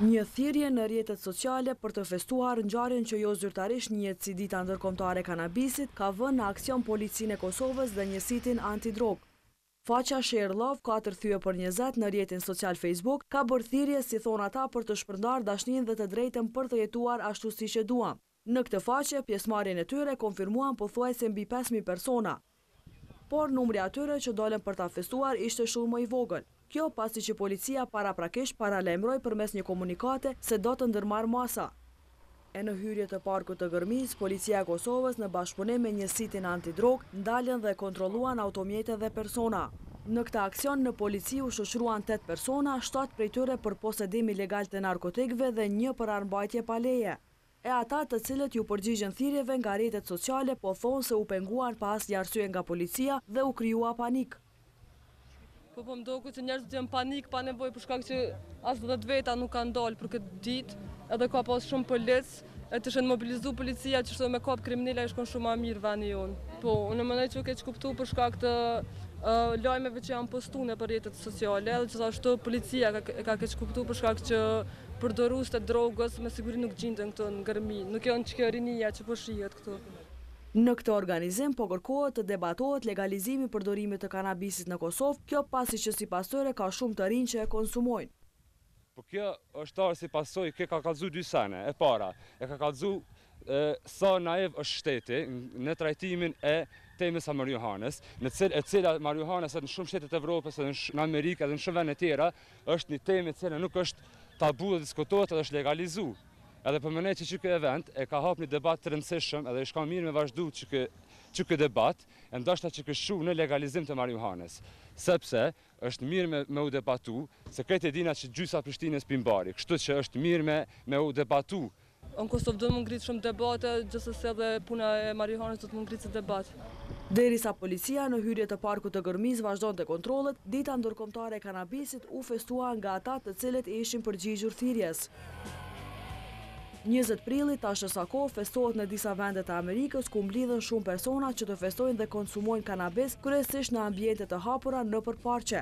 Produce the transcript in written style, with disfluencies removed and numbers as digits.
Një thirrje në rrjetet sociale për të festuar ngjarjen që jo zyrtarisht njihet si dita ndërkombëtare e kanabisit ka vënë në aksion policinë e Kosovës dhe njësitin antidrog. Faqja Share Love 4/20 në rrjetin social Facebook ka bërë thirrje, si thon ata, për të shpërndar dashninë dhe të drejtën për të jetuar ashtu siç e duam. Në këtë faqe, pjesëmarrjen e tyre konfirmuan pothuajse mbi 5000 persona. Por numri atyre që dolën për ta festuar ishte shumë më i vogël. Kjo pasi që policia paraprakisht paralajmëroi përmes një komunikate se do të ndërmarrë masa. E në hyrje të parkut të Gërmis, policia e Kosovës në bashkëpunim me njësitin antidrog ndalën dhe kontrolluan automjete dhe persona. Në këtë aksion në polici u shoqëruan 8 persona, 7 prej tyre për posedim ilegal të narkotikëve dhe 1 për armbajtje pa leje. E ata të cilët ju përgjigjen thirrjeve nga rrjetet sociale po thonë se u penguan pa asnjë arsye nga policia dhe u krijua panik. Po më duket që njerëzit janë panik pa nevojë për shkak që as 10 veta nuk kanë dalë për këtë ditë, edhe ka pas shumë polic, e të shenë mobilizu policia që shto me kap kriminala e shkon shumë më mirë vani jonë. Po, unë mendoj që keq kuptu për shkak të lajmeve që janë postuar në rrjetet sociale, edhe që ashtu policia ka keq kuptu për shkak që përdorues të drogës me siguri nuk gjenden këtu në Gërmi, nuk janë çka rinia që po shihet këtu. Në këtë organizim po kërkohet të debatohet legalizimi i përdorimit të kanabisit në Kosovë, kjo pasi që sipas tyre ka shumë të rinj që e konsumojnë. Po kjo është arë si pasojë, kjo ka kallëzu 2 sene, e para. E ka kallëzu sa naiv është shteti në trajtimin e temës së marijuanës, e cila marijuana në shumë shtete të Evropës, në Amerikë edhe në shumë vende tjera, është një temë e cila nuk është tabu dhe diskutohet edhe është legalizuar. Edhe për mënej që këtë event e ka hap një debat të rëndësishëm edhe shka mirë me vazhdu që këtë debat, e ndoshta që këshu në legalizim të marijuanës. Sepse është mirë me u debatu, se këtë e dina që gjysa Prishtinës pimbari, kështu që është mirë me u debatu. Në Kosovë do të më ngritë shumë debate, gjithsesi edhe puna e marijuanës do të më ngritë si debat. Derisa policia në hyrje të parkut të Gërmis vazhdonte kontrollet, dita ndërkombëtare e kanabisit u festua nga ata të cilët ishin përgjigjur thirrjes. 20 prilli tash sa kohë festohet në disa vende të Amerikës ku mblidhen shumë persona që të festojnë dhe konsumojnë kanabis, kryesisht në ambiente të hapura nëpër parqe.